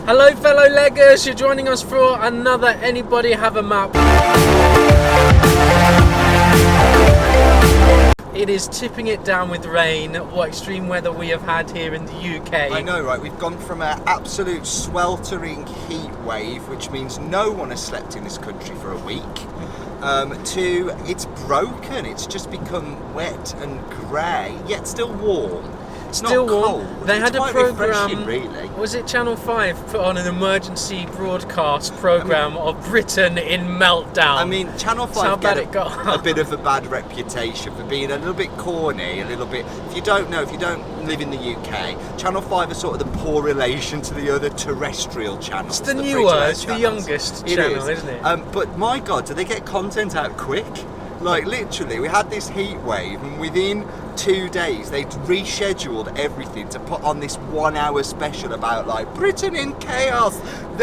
Hello fellow leggers, you're joining us for another Anybody Have a Map. It is tipping it down with rain. What extreme weather we have had here in the UK. I know, right? We've gone from an absolute sweltering heat wave, which means no one has slept in this country for a week, to it's broken. It's just become wet and grey, yet still warm. It's still not warm. cold. They it's had a quite programme, refreshing, really. Was it Channel 5 put on an emergency broadcast programme of Britain in meltdown? I mean, Channel 5 get a bit of a bad reputation for being a little bit corny, a little bit... If you don't live in the UK, Channel 5 is sort of the poor relation to the other terrestrial channels. It's the newer, it's the youngest channel, isn't it? But my God, do they get content out quick? Like, literally, we had this heat wave, and within 2 days, they'd rescheduled everything to put on this 1 hour special about, like, Britain in chaos.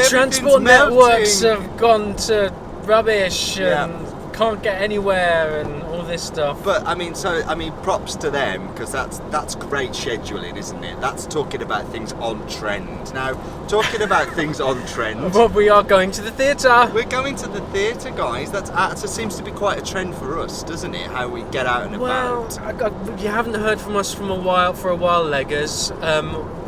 Transport networks have gone to rubbish and can't get anywhere and all this stuff. But, I mean, props to them, because that's great scheduling, isn't it? That's talking about things on trend. Now, talking about things on trend... Well, we are going to the theatre. We're going to the theatre, guys. That seems to be quite a trend for us, doesn't it? How we get out and about. Well, you haven't heard from us for a while, leggers.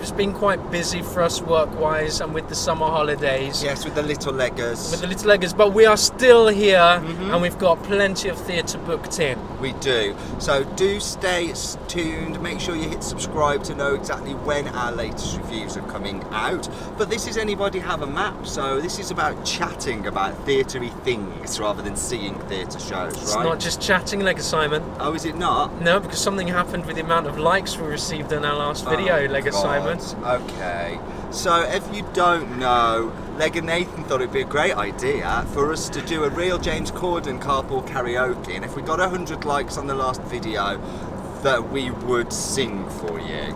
It's been quite busy for us work-wise and with the summer holidays. Yes, with the little leggers. But we are still here, and we've got plenty of theatre booked in. We do. So do stay tuned. Make sure you hit subscribe to know exactly when our latest reviews are coming out. But this is Anybody Have a Map, so this is about chatting about theatre-y things rather than seeing theatre shows, right? It's not just chatting, Legger Simon. Oh, is it not? No, because something happened with the amount of likes we received on our last video, Legger Simon. Okay. So if you don't know, Legger Nathan thought it'd be a great idea for us to do a real James Corden carpool karaoke, and if we got 100 likes on the last video, that we would sing for you.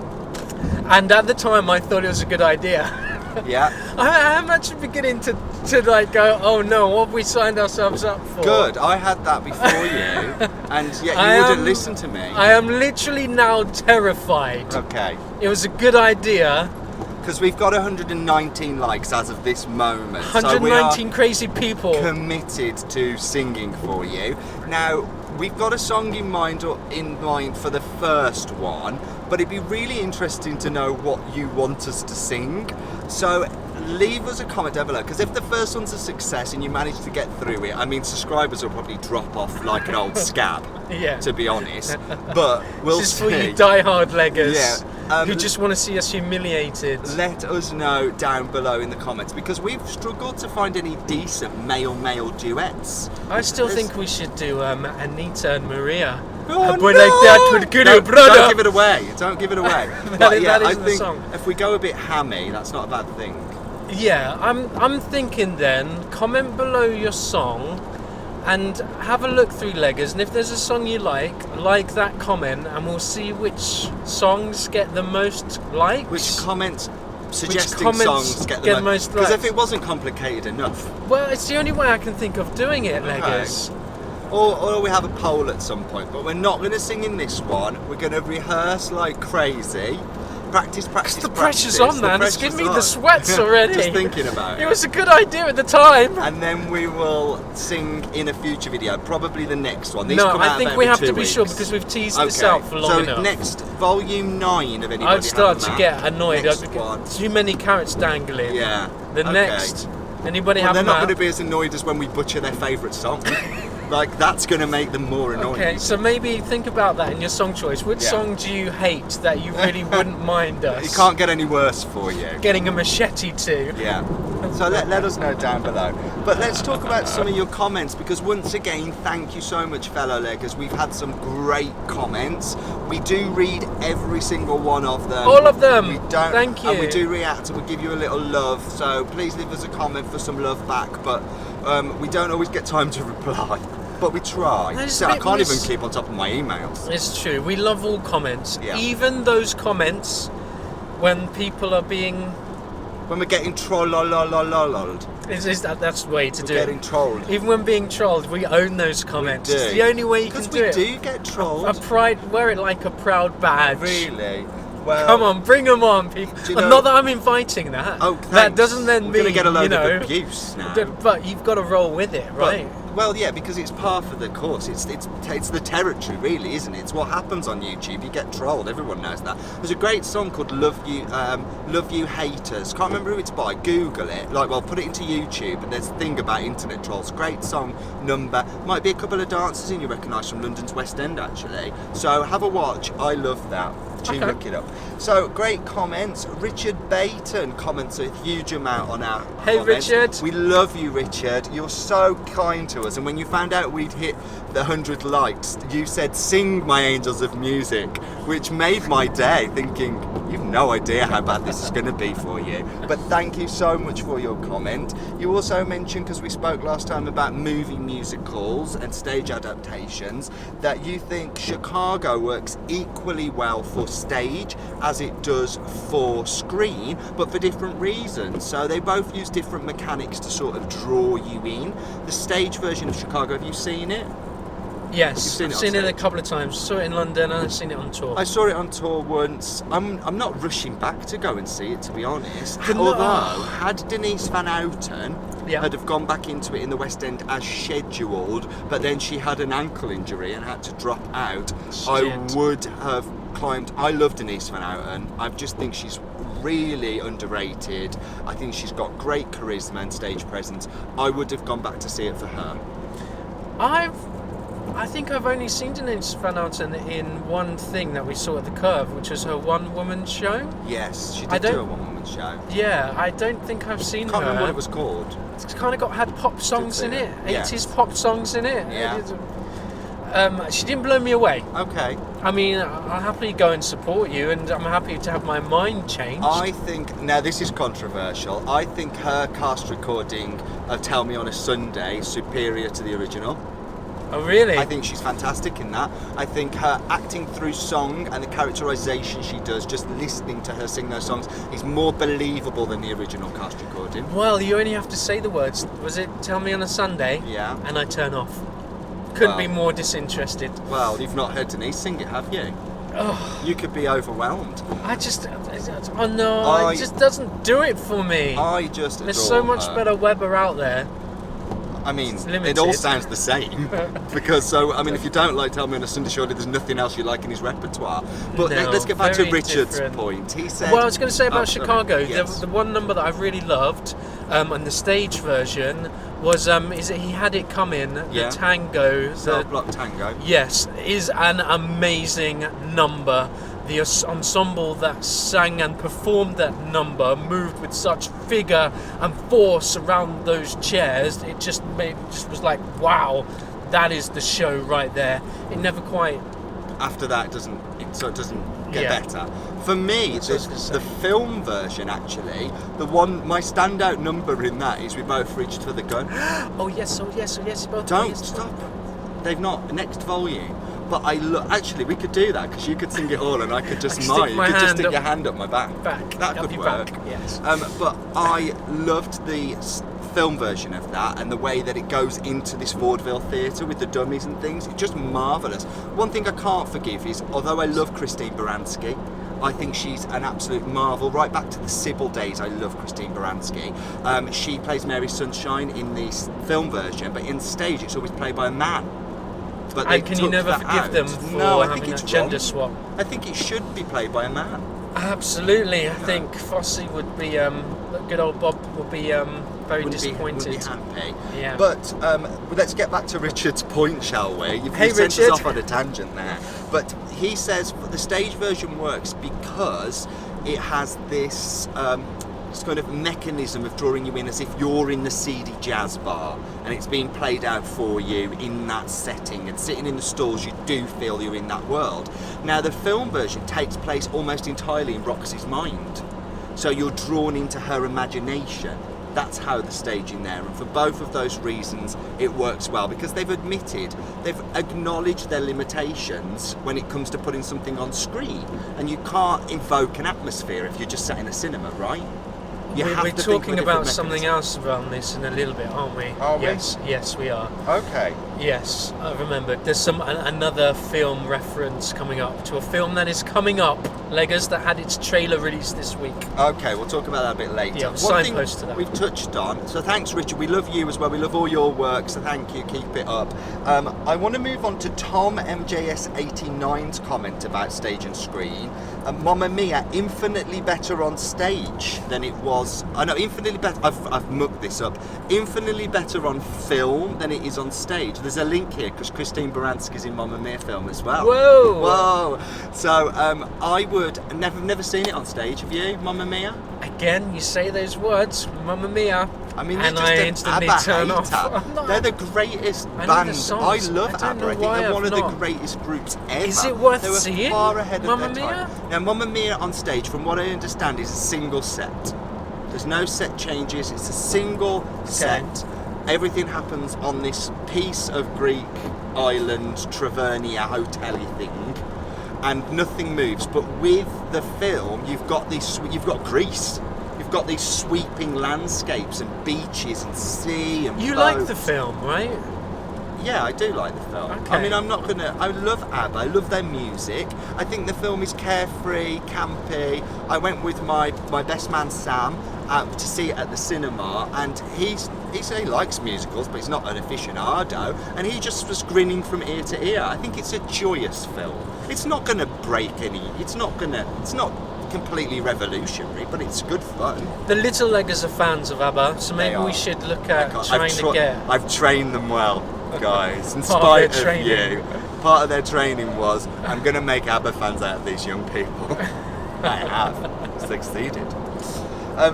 And at the time I thought it was a good idea. Yeah. I'm actually beginning to like go, oh no, what have we signed ourselves up for? Good, I had that before you, and yet you wouldn't listen to me. I am literally now terrified. Okay. It was a good idea. Because we've got 119 likes as of this moment. 119 crazy people. Committed to singing for you. Now, we've got a song in mind for the first one, but it'd be really interesting to know what you want us to sing. So leave us a comment down below, because if the first one's a success and you manage to get through it, I mean, subscribers will probably drop off like an old scab, to be honest. But we'll see. This is for you die-hard leggers. Yeah. Who just want to see us humiliated. Let us know down below in the comments, because we've struggled to find any decent male-male duets. I still think we should do Anita and Maria. Oh, a boy no! like that would kill your brother. Don't give it away. Don't give it away. But yeah, I think song. If we go a bit hammy, that's not a bad thing. Yeah, I'm thinking then, comment below your song and have a look through Leggers, and if there's a song you like that comment, and we'll see which songs get the most likes. Which comments suggesting songs get the most likes. Because if it wasn't complicated enough. Well, it's the only way I can think of doing it, Leggers. Or we have a poll at some point, but we're not going to sing in this one. We're going to rehearse like crazy. Practice. The pressure's on, man. It's giving me the sweats already. Just thinking about it. It was a good idea at the time. And then we will sing in a future video, probably the next one. These no, come out I think about we have every to 2 be weeks. sure, because we've teased this out for long enough. So next, volume 9 of Anybody I'd start Have a to get annoyed. Next one. Too many carrots dangling. Yeah. Next, Anybody Have a They're Map? not going to be as annoyed as when we butcher their favourite song. Like, that's going to make them more annoying. Okay, so maybe think about that in your song choice. Which song do you hate that you really wouldn't mind us? It can't get any worse for you. Getting a machete to. Yeah. So let us know down below. But let's talk about some of your comments, because once again, thank you so much, fellow leggers. We've had some great comments. We do read every single one of them. All of them. We don't, thank you. And we do react and we give you a little love. So please leave us a comment for some love back. But we don't always get time to reply. But we try. So I can't even keep on top of my emails. It's true. We love all comments. Yeah. Even those comments when people are being... When we're getting trolled. That's the way to do it. Getting trolled. Even when being trolled, we own those comments. It's the only way you can do it. Because we do get trolled. Wear it like a proud badge. Really? Well, come on, bring them on, people. Do you know- Not that I'm inviting that. Oh, thanks. That doesn't then We're mean gonna get a load you know, of abuse now. But you've got to roll with it, right? Well, yeah, because it's par for the course. It's the territory, really, isn't it? It's what happens on YouTube. You get trolled. Everyone knows that. There's a great song called "Love You Haters." Can't remember who it's by. Google it. Put it into YouTube. And there's a thing about internet trolls. Great song number. Might be a couple of dancers in you recognise from London's West End, actually. So have a watch. I love that. Look it up. So great comments. Richard Bayton comments a huge amount on our comments. Richard. We love you, Richard. You're so kind to us. And when you found out we'd hit the 100 likes, you said, "Sing my angels of music," which made my day, thinking, you've no idea how bad this is going to be for you. But thank you so much for your comment. You also mentioned, because we spoke last time about movie musicals and stage adaptations, that you think Chicago works equally well for stage as it does for screen, but for different reasons. So they both use different mechanics to sort of draw you in. The stage version of Chicago, have you seen it? Yes, You've I've seen seen it it on a couple of times. Saw it in London and I've seen it on tour. I saw it on tour once. I'm not rushing back to go and see it, to be honest. But Although, had Denise Van Outen Yeah. had have gone back into it in the West End as scheduled, but then she had an ankle injury and had to drop out, I Shit. would have climbed. I love Denise Van Outen. I just think she's really underrated. I think she's got great charisma and stage presence. I would have gone back to see it for her. I think I've only seen Denise Van Outen in one thing that we saw at the Curve, which was her one-woman show. Yes, she I did do don't- a one-woman show. Yeah, I don't think I've seen Can't her. remember what it was called. It's kind of had pop songs in it, Yeah. 80s pop songs in it. Yeah. She didn't blow me away. Okay. I mean, I'll happily go and support you, and I'm happy to have my mind changed. I think, now this is controversial, I think her cast recording of Tell Me on a Sunday is superior to the original. Oh, really? I think she's fantastic in that. I think her acting through song and the characterisation she does, just listening to her sing those songs, is more believable than the original cast recording. Well, you only have to say the words. Was it Tell Me on a Sunday? Yeah. And I turn off. Couldn't be Well. more disinterested. Well, you've not heard Denise sing it, have you? Oh, You could be overwhelmed. oh no, it just doesn't do it for me. I just There's adore so much her. better Weber out there. I mean, It's it limited. all sounds the same. Because, if you don't like Tell Me on a Sunday, surely there's nothing else you like in his repertoire. But No, let's get back to very Richard's different. point. He said... Well, I was going to say about sorry. Chicago, Yes. the one number that I really loved, and the stage version, was is that he had it coming, Yeah. the tango. Cell Block Tango. Yes, is an amazing number. The ensemble that sang and performed that number moved with such vigor and force around those chairs. It just was like, wow, that is the show right there. It never quite. After that, it doesn't get Yeah. better. For me, That's what I was gonna say. the film version, actually, my standout number in that is We Both Reached for the Gun. Oh yes, both. Don't yes. stop. They've not. Next volume. But actually, we could do that because you could sing it all and I could just Stick mime. You my could just hand stick up- your hand up my back. That Up could your work. back, yes. But I loved the film version of that and the way that it goes into this vaudeville theatre with the dummies and things. It's just marvellous. One thing I can't forgive is, although I love Christine Baranski, I think she's an absolute marvel. Right back to the Sybil days, I love Christine Baranski. She plays Mary Sunshine in the film version, but in stage it's always played by a man. But they And can you took never that forgive out. them for No, I having think that it's gender wrong. swap? I think it should be played by a man. Absolutely, I think Fosse would be, good old Bob would be very Wouldn't disappointed. be happy. Yeah. But let's get back to Richard's point, shall we? You've Hey, sent us Richard. off on a tangent there. But he says the stage version works because it has this kind of mechanism of drawing you in as if you're in the seedy jazz bar and it's being played out for you in that setting, and sitting in the stalls you do feel you're in that world. Now the film version takes place almost entirely in Roxy's mind, so you're drawn into her imagination. That's how the staging there, and for both of those reasons it works well, because they've acknowledged their limitations when it comes to putting something on screen, and you can't invoke an atmosphere if you're just sat in a cinema, right? You have We're to think of a talking different about something mechanism. else around this in a little bit, aren't we? Are we? Yes, we are. Okay. Yes, I remembered. There's another film reference coming up to a film that is coming up Leggers, that had its trailer released this week. Okay, we'll talk about that a bit later. Yeah, signpost to that. We've touched on, so thanks Richard, we love you as well, we love all your work, so thank you, keep it up. I want to move on to Tom MJS89's comment about stage and screen. Mamma Mia, infinitely better on stage than it was, infinitely better, I've mucked this up, infinitely better on film than it is on stage. There's a link here, because Christine Baranski's in Mamma Mia film as well. Whoa! So, I would, never seen it on stage, have you, Mamma Mia? Again, you say those words, Mamma Mia, I mean, and just I an instantly ABBA turn hater. off. They're the greatest I know the band. I songs. love I don't ABBA. know I think why they're one I've of not. the greatest groups ever. Is it worth they were seeing? far ahead of Mamma their time. Mia? Now, Mamma Mia on stage, from what I understand, is a single set. There's no set changes. It's a single set. Everything happens on this piece of Greek island, Travernia hotel-y thing, and nothing moves. But with the film, you've got Greece. You've got these sweeping landscapes and beaches and sea and You boats. like the film, right? Yeah, I do like the film. Okay. I mean, I love ABBA, I love their music. I think the film is carefree, campy. I went with my best man Sam to see it at the cinema, and he likes musicals, but he's not an aficionado, and he just was grinning from ear to ear. I think it's a joyous film. It's not going to break any, it's not completely revolutionary, but it's good fun. The little leggers are fans of ABBA, so maybe we should look at trying to get... I've trained them well, guys, in Part of spite their of you. Part of their training was, I'm going to make ABBA fans out of these young people. I have succeeded.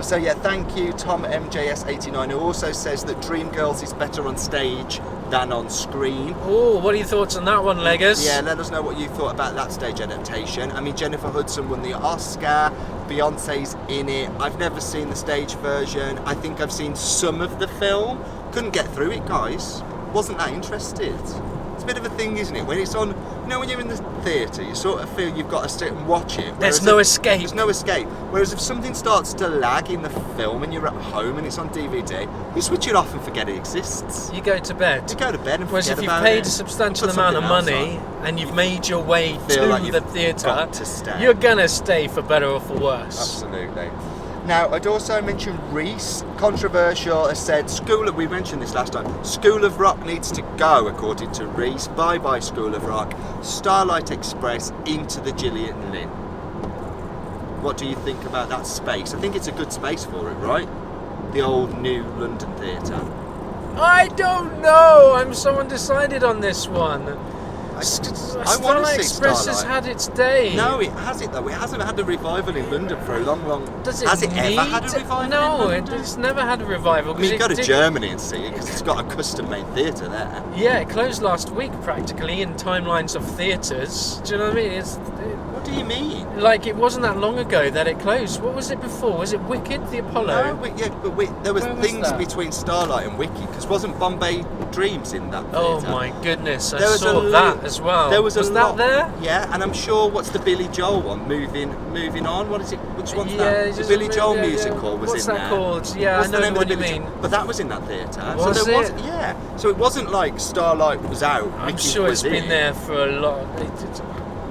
So yeah, thank you Tom MJS89, who also says that Dreamgirls is better on stage than on screen. Oh, what are your thoughts on that one, Leggers? Yeah, let us know what you thought about that stage adaptation. I mean, Jennifer Hudson won the Oscar, Beyonce's in it. I've never seen the stage version. I think I've seen some of the film. Couldn't get through it, guys. Wasn't that interested. It's a bit of a thing, isn't it? When it's on, you know, when you're in the theatre, you sort of feel you've got to sit and watch it. There's no escape. There's no escape. Whereas if something starts to lag in the film and you're at home and it's on DVD, you switch it off and forget it exists. You go to bed. You go to bed and Whereas forget if you've about paid it. a substantial Put amount of something else money on. and you've made your way Feel to like the you've theatre, got to stay. you're gonna stay for better or for worse. Absolutely. Now, I'd also mention Reese, controversial, has said, we mentioned this last time, School of Rock needs to go, according to Reese. Bye-bye School of Rock. Starlight Express into the Gillian Lynn. What do you think about that space? I think it's a good space for it, right? The old New London Theatre. I don't know. I'm so undecided on this one. I want to Starlight see Express has Starlight. had its day. No, it hasn't though. It hasn't had a revival in London for a long... Does it has it need ever had a revival No, in London? it's never had a revival. I mean, you go to did- Germany and see it, because it's got a custom-made theatre there. Yeah, it closed last week practically in timelines of theatres. Do you know what I mean? What do you mean? Like, it wasn't that long ago that it closed. What was it before? Was it Wicked, the Apollo? No, there was Where was things that? between Starlight and Wicked, because wasn't Bombay Dreams in that Oh theatre? my goodness, I There was saw a that lo- as well. There was that lot, there? Yeah, and I'm sure, what's the Billy Joel one? Moving On? What is it? Which one's Yeah, that? it's The just Billy a- Joel yeah, yeah. musical was What's in that there. called? Yeah, What's I the know name what of the you Billy mean. But that was in that theatre. Was so there it? Yeah. So it wasn't like Starlight was out. I'm Wicked sure it's was been in. there for a lot.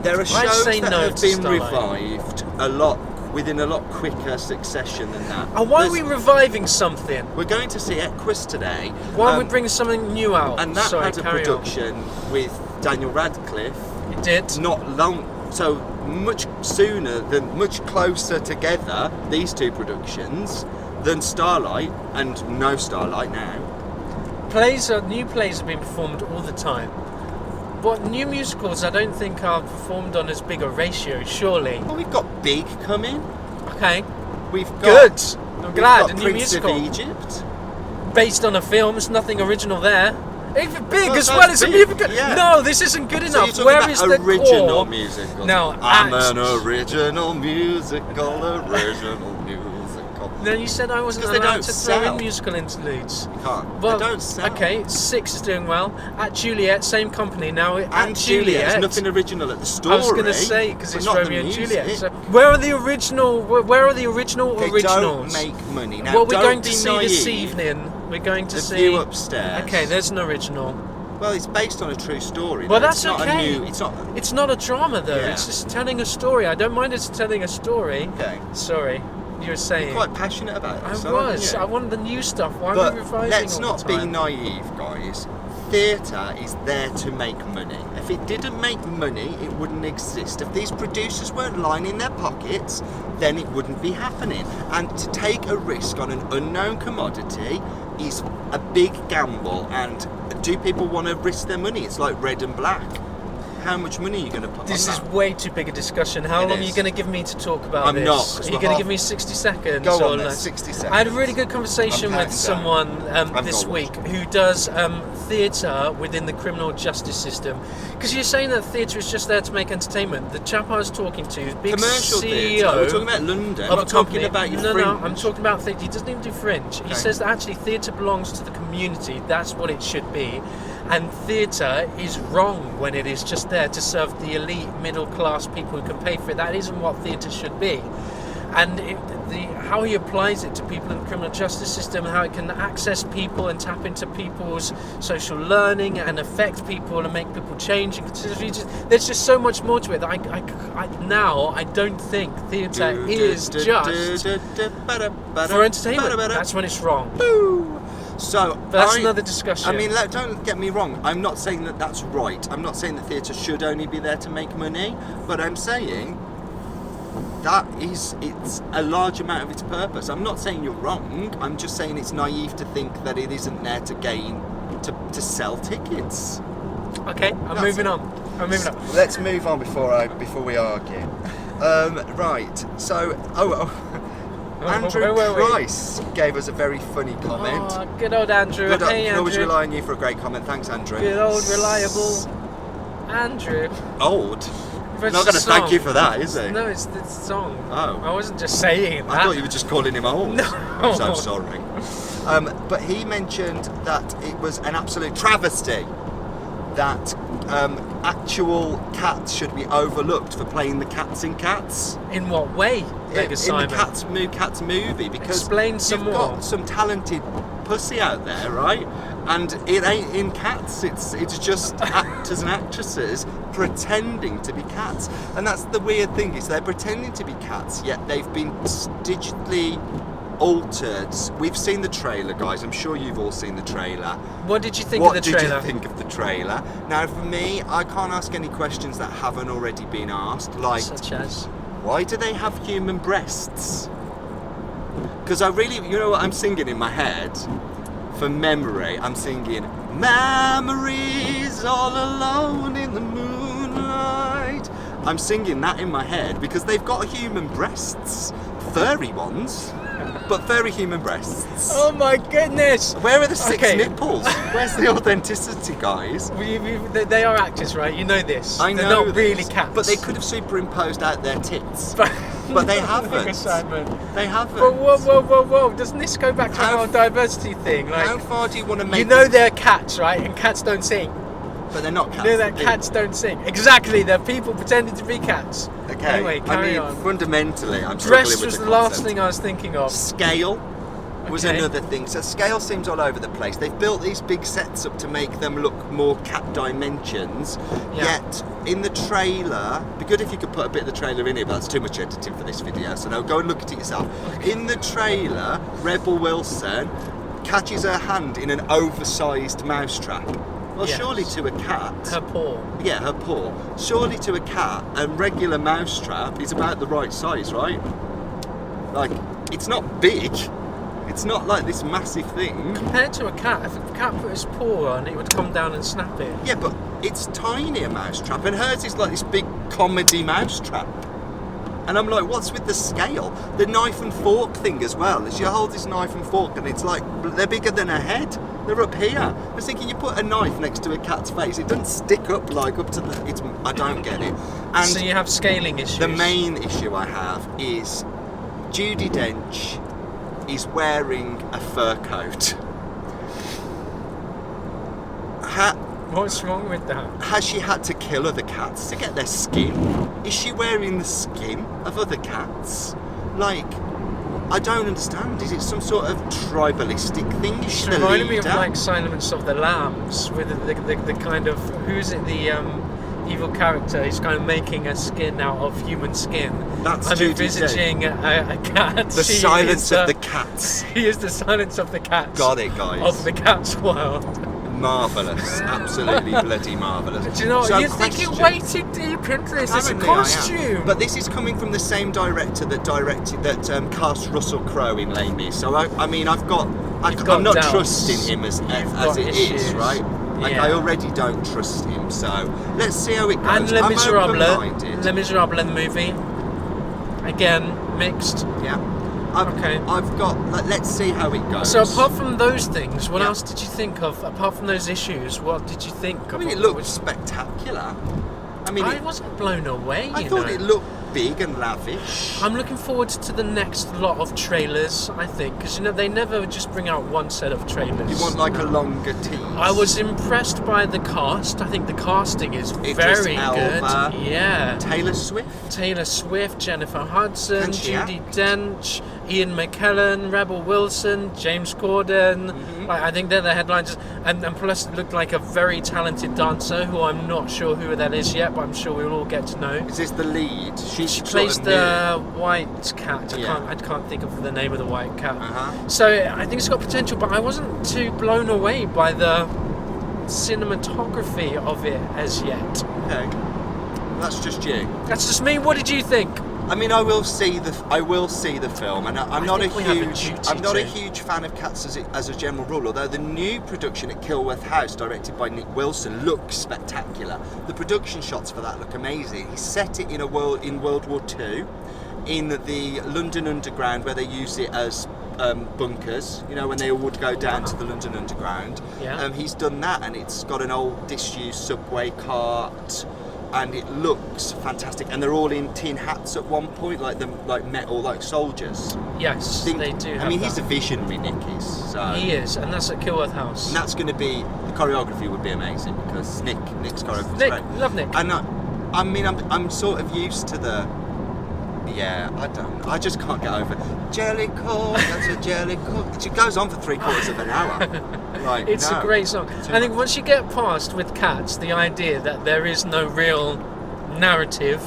There are I'd shows say that no have to been Starlight. revived a lot within a lot quicker succession than that. And why are There's- we reviving something? We're going to see Equus today. Why don't we bring something new out? And that Sorry, had a carry on. production with Daniel Radcliffe. It did. Not long, so much closer together, these two productions, than Starlight, and no Starlight now. New plays have been performed all the time. But new musicals I don't think are performed on as big a ratio, surely. Well, we've got Big coming. Okay, We've got good. I'm we've glad, got a new Prince musical. of Egypt. Based on a film, there's nothing original there. Even big Well, as that's well as a big, musical. yeah. No, this isn't good So enough. you're talking Where about is the original core? musical? No, I'm an original musical. No, you said I wasn't 'Cause they allowed don't to throw sell. in musical interludes. You can't. Well, they don't sell. okay, Six is doing well. At Juliet, same company now. And At Juliet, there's Juliet, nothing original at the story. I was going to say because but it's not the Romeo and music. Juliet. So where are the original? Where are the original They originals? don't make money. Now, What we're don't going be to see naive. this evening? We're going to The see. View Upstairs. Okay, there's an original. Well, it's based on a true story. Well, though. that's it's not okay. It's not. It's not a drama though. Yeah. It's just telling a story. I don't mind it's telling a story. Okay. Sorry, you were saying. You're quite passionate about this. I was. I wanted the new stuff. Why are we revising let's all not the be time? naive, guys. Theatre is there to make money. If it didn't make money, it wouldn't exist. If these producers weren't lining their pockets, then it wouldn't be happening. And to take a risk on an unknown commodity is a big gamble. And do people want to risk their money? It's like red and black. How much money are you going to put This on is that? way too big a discussion. How It long are is. you going to give me to talk about I'm this? not, 'cause Are you we're going to half- give me 60 seconds? Go or on then, less? 60 seconds. I had a really good conversation I'm with counting someone I've this got to week watch. who does theatre within the criminal justice system. Because you're saying that theatre is just there to make entertainment. The chap I was talking to, the big Commercial CEO theatre. We're talking about London. of I'm a not talking company. about your No, fringe. I'm talking about theatre. He doesn't even do fringe. He Okay. says that actually theatre belongs to the community. That's what it should be. And theatre is wrong when it is just there to serve the elite middle class people who can pay for it. That isn't what theatre should be. And how he applies it to people in the criminal justice system, how it can access people and tap into people's social learning and affect people and make people change and consider futures. There's just so much more to it that I don't think theatre is just for entertainment. That's when it's wrong. So But that's another discussion. I mean, don't get me wrong. I'm not saying that that's right. I'm not saying that theatre should only be there to make money. But I'm saying that it's a large amount of its purpose. I'm not saying you're wrong. I'm just saying it's naive to think that it isn't there to gain, to sell tickets. Okay, I'm moving on. Let's move on before we argue. Right. So, Andrew Price gave us a very funny comment. Oh, good old Andrew. Good, Hey, can always Andrew. rely on you for a great comment. Thanks, Andrew. Good old reliable Andrew. Old. But Not it's going to a thank song. you for that, is he? No, it's the song. Oh. I wasn't just saying that. I thought you were just calling him old. No. I'm so sorry. But he mentioned that it was an absolute travesty that actual cats should be overlooked for playing the cats in Cats. In what way, Mega In Simon? the Cats movie, because Explain some you've more. got some talented pussy out there, right? And it ain't in Cats. It's just actors and actresses pretending to be cats, and that's the weird thing, is they're pretending to be cats, yet they've been digitally altered. We've seen the trailer, guys. I'm sure you've all seen the trailer. What did you think What of the did trailer? you think of the trailer? Now, for me, I can't ask any questions that haven't already been asked, like, Such as? why do they have human breasts? Because I really, you know what I'm singing in my head? For memory, I'm singing memories all alone in the moonlight. I'm singing that in my head because they've got human breasts. Furry ones, but furry human breasts. Oh my goodness! Where are the six Okay. nipples? Where's the authenticity, guys? They are actors, right? You know this. I know They're not this, really cats. but they could have superimposed out their tits. But they haven't. Mega Simon. They haven't. But whoa! Doesn't this go back to the How whole diversity thing? How Like, far do you want to make? you know them- they're cats, right? And cats don't sing. but they're not cats. You know that They- cats don't sing. Exactly, they're people pretending to be cats. Okay. Anyway, carry on. Fundamentally, I'm struggling Dress with was the the last concept. thing I was thinking of. Scale was Okay. another thing. So scale seems all over the place. They've built these big sets up to make them look more cat dimensions. Yeah. Yet in the trailer, it'd be good if you could put a bit of the trailer in here, but that's too much editing for this video. So now go and look at it yourself. In the trailer, Rebel Wilson catches her hand in an oversized mousetrap. Well, Yes. surely to a cat. Her paw. Yeah, her paw. Surely to a cat, a regular mousetrap is about the right size, right? Like, it's not big. It's not like this massive thing. Compared to a cat, if a cat put his paw on, it would come down and snap it. Yeah, but it's tiny, a mousetrap, and hers is like this big comedy mousetrap. And I'm like, what's with the scale? The knife and fork thing as well. She holds this knife and fork, and it's like, they're bigger than her head. They're up here. I was thinking, you put a knife next to a cat's face, it doesn't stick up like up to the. I don't get it. And So you have scaling issues. the main issue I have is Judi Dench is wearing a fur coat. What's wrong with that? Has she had to kill other cats to get their skin? Is she wearing the skin of other cats? Like, I don't understand. Is it some sort of tribalistic thing? Is she the reminded me of leader? like Silence of the Lambs, with the kind of, who's it, the evil character? He's kind of making a skin out of human skin. That's I'm Judy envisaging a cat. The She silence is, of the cats. He is the silence of the cats. Got it, guys. Of the cat's world. Marvellous. Absolutely bloody marvellous. Do you know what? So You're thinking way too deep into this. It's a Apparently I am. costume. But this is coming from the same director that cast Russell Crowe in Les Mis. So I mean, I'm not doubts. trusting him as it issues. is, right? Like Yeah. I already don't trust him. So let's see how it goes. And Les I'm Miserables, open-minded. Les Miserables in the movie. Again, mixed. Yeah. Okay. I've got. Let's see how it goes. So apart from those things, what Yeah. else did you think of? Apart from those issues, what did you think of? I mean, it what looked was- spectacular. I mean, I wasn't blown away. I thought it looked big and lavish. I'm looking forward to the next lot of trailers, I think, because they never just bring out one set of trailers. You want like a longer tease. I was impressed by the cast. I think the casting is Idris very Elba. good. Yeah. Taylor Swift. Taylor Swift, Jennifer Hudson, Can she Judi Dench, Ian McKellen, Rebel Wilson, James Corden. I think they're the headlines. And plus, it looked like a very talented dancer who I'm not sure who that is yet, but I'm sure we'll all get to know. Is this the lead? She sort plays of the white cat. Yeah. I can't think of the name of the white cat. Uh-huh. So I think it's got potential, but I wasn't too blown away by the cinematography of it as yet. Okay. That's just you. That's just me. What did you think? I mean, I will see the film, and I'm not a think we have a huge duty I'm not a to. huge fan of cats as a general rule. Although the new production at Kilworth House, directed by Nick Wilson, looks spectacular. The production shots for that look amazing. He set it in World War II, in the London Underground, where they use it as bunkers. You know, when they would go down to the London Underground. Yeah. He's done that, and it's got an old disused subway cart. And it looks fantastic, and they're all in tin hats at one point, like metal, like soldiers. Yes, they do. I mean, he's a visionary, Nick is. So. He is, and that's at Kilworth House. And that's going to be, the choreography would be amazing because Nick's choreography is Nick, great. love Nick. And I mean, I'm sort of used to the. Yeah, I just can't get over it. Jellicle, that's a Jellicle. It goes on for 3/4 of an hour. Like, It's no, a great song. too I think much. once you get past with Cats, the idea that there is no real narrative,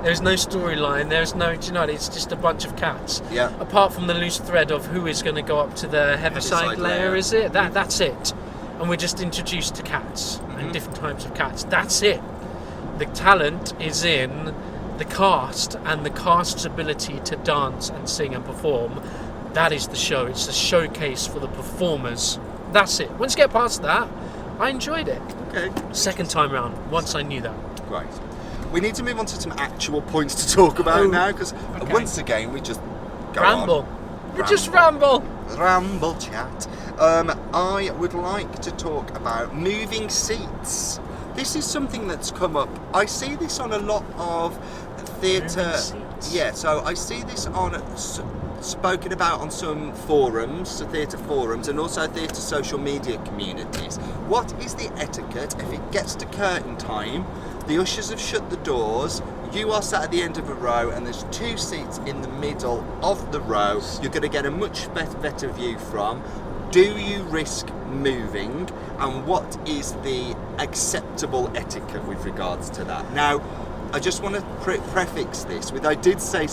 there's no storyline, there's no, do you know, it's just a bunch of cats. Yeah. Apart from the loose thread of who is going to go up to the Heaviside layer, is it? That's it. And we're just introduced to cats and different types of cats. That's it. The talent is in the cast and the cast's ability to dance and sing and perform. That is the show. It's a showcase for the performers. That's it. Once you get past that, I enjoyed it. Okay. Second time round, once I knew that. Great. We need to move on to some actual points to talk about now, because okay. once again we just go Ramble. on. We just ramble. Ramble chat. I would like to talk about moving seats. This is something that's come up. I see this on a lot of theatre. Moving seats. Yeah, so I see this on spoken about on some forums, theatre forums, and also theatre social media communities. What is the etiquette if it gets to curtain time? The ushers have shut the doors. You are sat at the end of a row, and there's 2 seats in the middle of the row. You're going to get a much better view from. Do you risk moving? And what is the acceptable etiquette with regards to that? Now, I just want to prefix this with I did see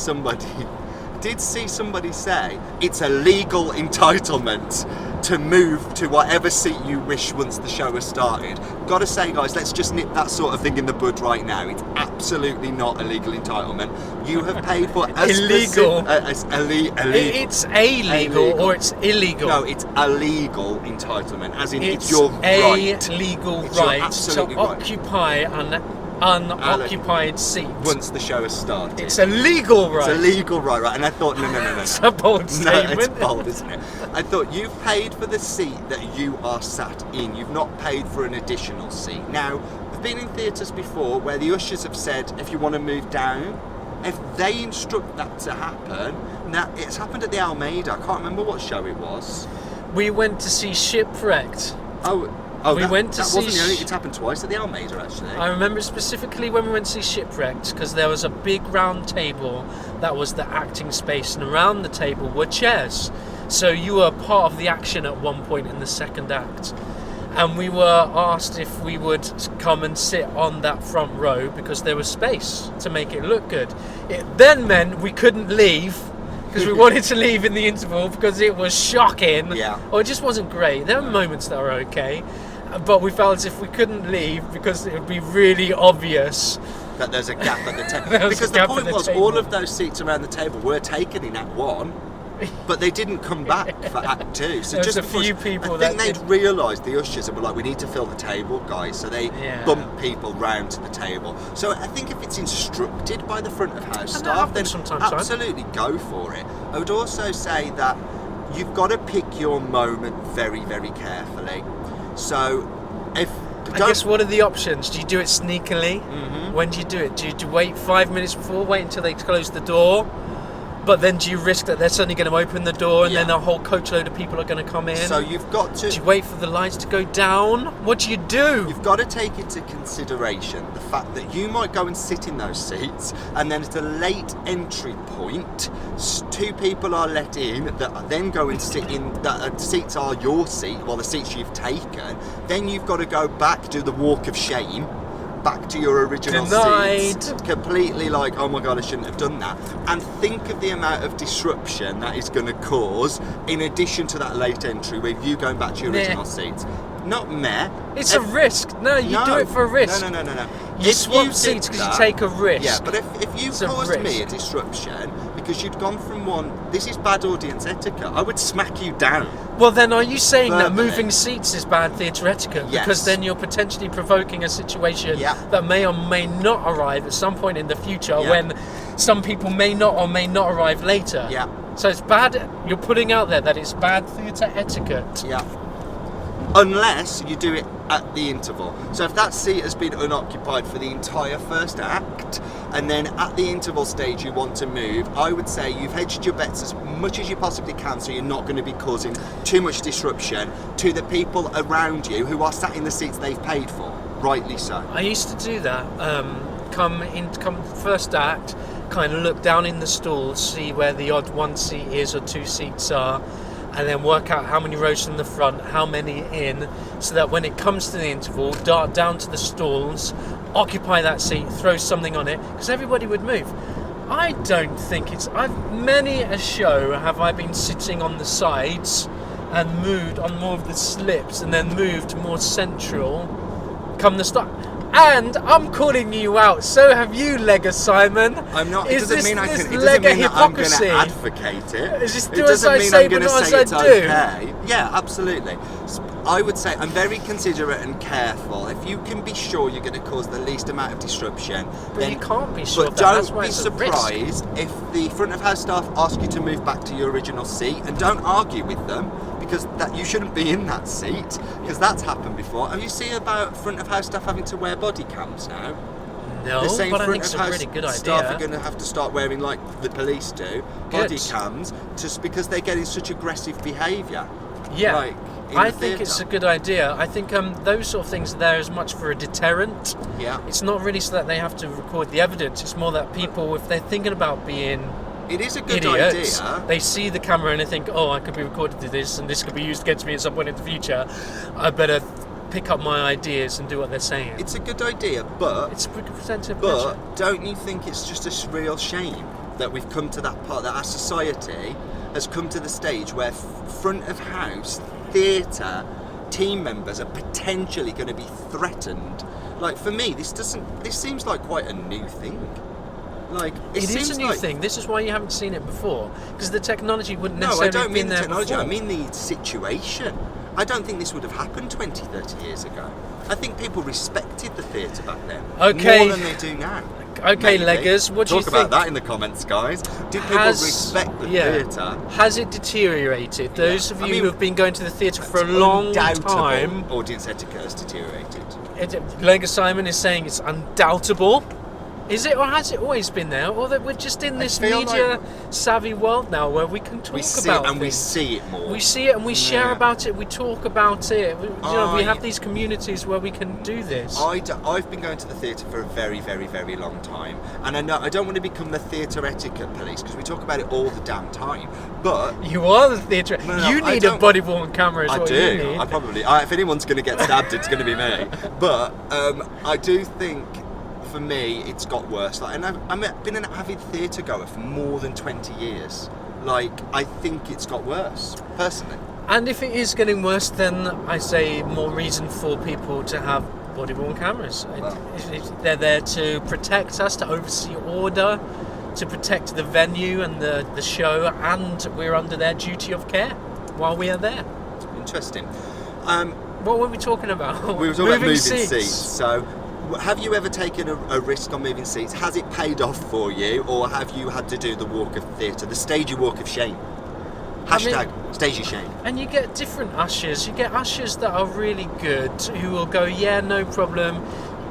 somebody say it's a legal entitlement to move to whatever seat you wish once the show has started. Gotta say, guys, let's just nip that sort of thing in the bud right now. It's absolutely not a legal entitlement. You have paid for Illegal. illegal. It's illegal or it's illegal. No, it's a legal entitlement, as in it's It's your a right. legal It's your right to absolutely right. occupy an unoccupied seat. Once the show has started. It's a legal right. It's a legal right. And I thought, no. It's a bold No, statement. it's bold, isn't it? I thought you've paid for the seat that you are sat in. You've not paid for an additional seat. Now, I've been in theatres before where the ushers have said, if you want to move down, if they instruct that to happen, now it's happened at the Almeida. I can't remember what show it was. We went to see Shipwrecked. Oh, Oh, we went to that see. wasn't the only. It's happened twice at the Almeida, actually. I remember specifically when we went to see Shipwrecked, because there was a big round table that was the acting space, and around the table were chairs. So you were part of the action at one point in the second act. And we were asked if we would come and sit on that front row because there was space to make it look good. It then meant we couldn't leave because we wanted to leave in the interval because it was shocking. Yeah. Or it just wasn't great. There were moments that were okay, but we felt as if we couldn't leave because it would be really obvious that there's a gap at the table. Because the point was, all of those seats around the table were taken in Act 1, but they didn't come back for Act 2. So There's just a few people I think they'd realised, the ushers, and were like, we need to fill the table, guys. So they bump people round to the table. So I think if it's instructed by the front of house staff, then absolutely go for it. I would also say that you've got to pick your moment very, very carefully. So I guess, what are the options? Do you do it sneakily? Mm-hmm. When do you do it? Do you wait 5 minutes before, wait until they close the door? But then do you risk that they're suddenly going to open the door and then a whole coachload of people are going to come in? So you've got to... Do you wait for the lights to go down? What do you do? You've got to take into consideration the fact that you might go and sit in those seats, and then at a late entry point, 2 people are let in that then go and sit in... That seats are your seat, well, the seats you've taken. Then you've got to go back, do the walk of shame, back to your original seats, completely like, oh my god, I shouldn't have done that. And think of the amount of disruption that is going to cause, in addition to that late entry with you going back to your original seats. Not meh. It's a risk. No, you do it for a risk. No. You swap seats because you take a risk. Yeah, but if you caused me a disruption because you'd gone from one, this is bad audience etiquette, I would smack you down. Well, then are you saying that moving seats is bad theatre etiquette? Yes. Because then you're potentially provoking a situation that may or may not arrive at some point in the future when some people may not or may not arrive later. Yeah. So it's bad, you're putting out there that it's bad theatre etiquette. Yeah. Unless you do it at the interval. So if that seat has been unoccupied for the entire first act, and then at the interval stage you want to move, I would say you've hedged your bets as much as you possibly can, so you're not going to be causing too much disruption to the people around you who are sat in the seats they've paid for. Rightly so. I used to do that. Come first act, kind of look down in the stalls, see where the odd 1 seat is or 2 seats are, and then work out how many rows from the front, how many in, so that when it comes to the interval, dart down to the stalls, occupy that seat, throw something on it, because everybody would move. I don't think many a show have I been sitting on the sides and moved on more of the slips and then moved more central come the start. And I'm calling you out. So have you, Lega Simon. I'm not. It doesn't mean I can. It doesn't mean that I'm going to advocate it. It's just it doesn't mean I'm going to say it's okay. Yeah, absolutely. I would say I'm very considerate and careful. If you can be sure you're going to cause the least amount of disruption, but then you can't be sure. But don't be surprised if the front of house staff ask you to move back to your original seat, and don't argue with them. Because that you shouldn't be in that seat, because that's happened before. Have you seen about front of house staff having to wear body cams now? No, but I think it's a really good idea. Staff are going to have to start wearing, like the police do, body cams, just because they're getting such aggressive behaviour. Yeah, I think it's a good idea. I think those sort of things are there as much for a deterrent. Yeah. It's not really so that they have to record the evidence. It's more that people, if they're thinking about being It is a good idiots, idea. They see the camera and they think, oh, I could be recorded to this and this could be used against me at some point in the future. I better pick up my ideas and do what they're saying. It's a good idea, but it's representative. But don't you think it's just a real shame that we've come to that part, that our society has come to the stage where front of house theatre team members are potentially going to be threatened? Like, for me, this seems like quite a new thing. Like, it is a new thing. This is why you haven't seen it before, because the technology wouldn't necessarily have been there before. No, I don't mean the technology, I mean the situation. I don't think this would have happened 20, 30 years ago. I think people respected the theatre back then more than they do now. Okay, Leggers, what do you think? Talk about that in the comments, guys. Do people respect the theatre? Has it deteriorated? Those of you who have been going to the theatre for a long time... Audience etiquette has deteriorated. Leggers Simon is saying it's undoubtable. Is it, or has it always been there? Or that we're just in this feel media savvy world now where we can talk about and things. we see it more. We see it and we share about it. We talk about it. We have these communities where we can do this. I've been going to the theatre for a very, very, very long time, and I know I don't want to become the theatre etiquette police because we talk about it all the damn time. But you are the theatre. No, you need a body-worn camera. Is I what do. You need. I probably. If anyone's going to get stabbed, it's going to be me. But I do think. For me, it's got worse. And I've been an avid theatre goer for more than 20 years. I think it's got worse, personally. And if it is getting worse, then I say more reason for people to have body-worn cameras. They're there to protect us, to oversee order, to protect the venue and the show, and we're under their duty of care while we are there. Interesting. What were we talking about? We were talking about moving seats. So, have you ever taken a risk on moving seats? Has it paid off for you, or have you had to do the walk of theatre, the stagey walk of shame? Hashtag stagey shame. And you get different ushers. You get ushers that are really good, who will go, yeah, no problem.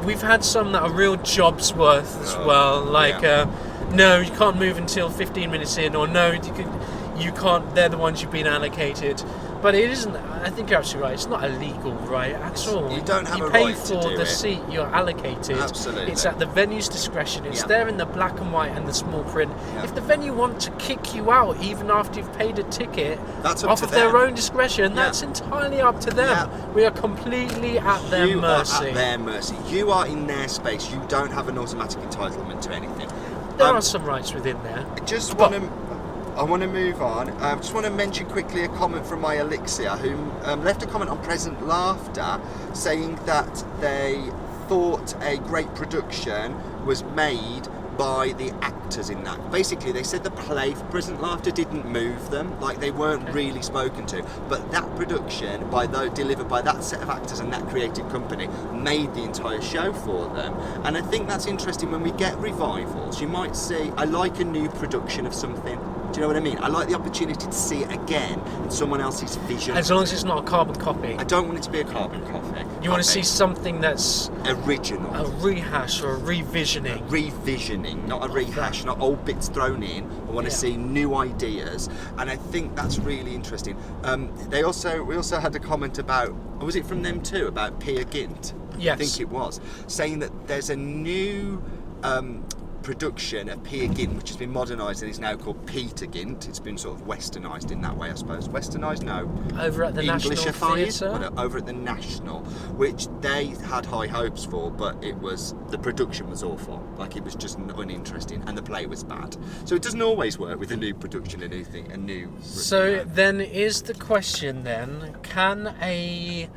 We've had some that are real jobs worth as well. No, you can't move until 15 minutes in, or no, you can't. They're the ones you've been allocated. But it isn't. I think you're absolutely right. It's not illegal, right? At all. You don't have a right right to do it. You pay for the seat you're allocated. Absolutely. It's at the venue's discretion. It's there in the black and white and the small print. Yeah. If the venue want to kick you out even after you've paid a ticket, that's up off to of them. Their own discretion, that's entirely up to them. Yeah. We are completely at their mercy. You are at their mercy. You are in their space. You don't have an automatic entitlement to anything. There are some rights within there. I want to move on. I just want to mention quickly a comment from my Elixir, who left a comment on Present Laughter saying that they thought a great production was made by the actors in that. Basically, they said the play for Present Laughter didn't move them, they weren't really spoken to. But that production, delivered by that set of actors and that creative company, made the entire show for them. And I think that's interesting. When we get revivals, you might see, I like a new production of something. Do you know what I mean? I like the opportunity to see it again in someone else's vision. As long as it's not a carbon copy. I don't want it to be a carbon copy. You want to see something that's original. A rehash or a revisioning. Not a rehash, not old bits thrown in. I want to see new ideas, and I think that's really interesting. We also had a comment about, was it from them too, about Peer Gynt? Yes. I think it was, saying that there's a new production of Peer Gynt, which has been modernised and is now called Peter Gynt. It's been sort of westernised in that way, I suppose. Westernised? No. Over at the National Theatre? Over at the National, which they had high hopes for, but the production was awful. It was just uninteresting, and the play was bad. So it doesn't always work with a new production, a new thing, So then is the question then, can a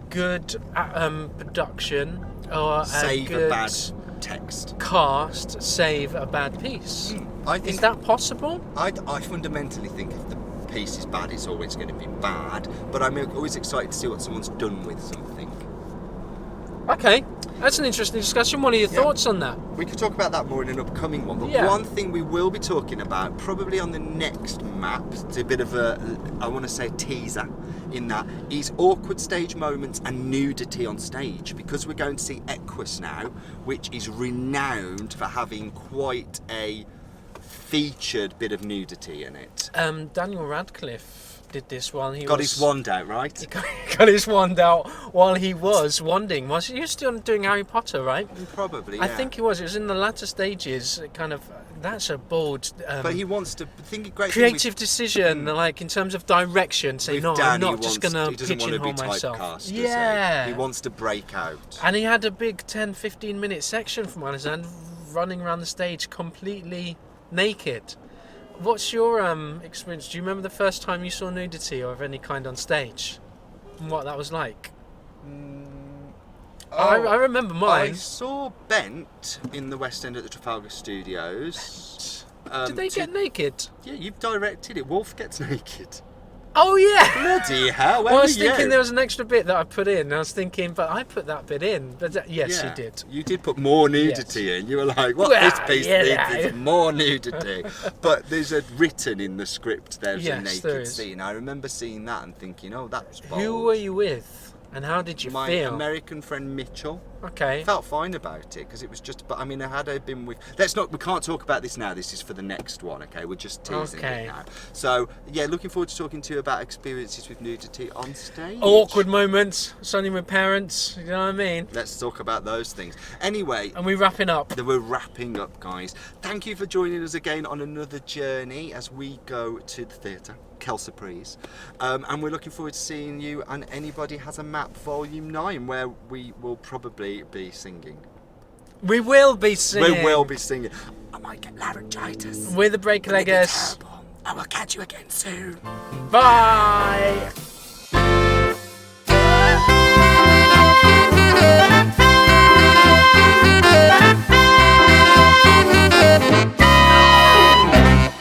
good production or save a bad text cast save a bad piece? Is that possible? I fundamentally think if the piece is bad, it's always going to be bad, but I'm always excited to see what someone's done with something. Okay, that's an interesting discussion. What are your thoughts on that? We could talk about that more in an upcoming one, but one thing we will be talking about probably on the next map, it's a bit of a teaser in that, is awkward stage moments and nudity on stage, because we're going to see Equus now, which is renowned for having quite a featured bit of nudity in it. Daniel Radcliffe did this while he got his wand out, right? He got his wand out while he was wanding. Was he still doing Harry Potter, right? Probably, yeah. I think he was. It was in the latter stages, kind of. That's a bold. But he wants to think great creative decision, in terms of direction. Say no, I'm not just going to pigeonhole myself. He wants to break out. And he had a big 10-15 minute section from what I understand, running around the stage completely naked. What's your experience? Do you remember the first time you saw nudity or of any kind on stage? And what that was like? I remember mine. I saw Bent in the West End at the Trafalgar Studios. Did they get naked? Yeah, you've directed it. Wolf gets naked. Oh yeah! Bloody hell! Well, I was thinking there was an extra bit that I put in. I was thinking, but I put that bit in. But yes, you did. You did put more nudity in. You were like, "What this piece needs is more nudity." But there's written in the script. There's a naked scene. I remember seeing that and thinking, "Oh, that's bold." Who were you with? And how did you My feel? American friend Mitchell. Okay. Felt fine about it because it was just. But I mean, had I been with, we can't talk about this now. This is for the next one. Okay, we're just teasing it now. So yeah, looking forward to talking to you about experiences with nudity on stage. Awkward moments, something with parents. You know what I mean? Let's talk about those things. Anyway, And we're wrapping up. we're wrapping up, guys. Thank you for joining us again on another journey as we go to the theatre, Kel Surprise. And we're looking forward to seeing you on Anybody Has a Map Volume 9, where we will probably be singing. We will be singing. We will be singing. I might get laryngitis. We're the Breakleggers. I will catch you again soon. Bye.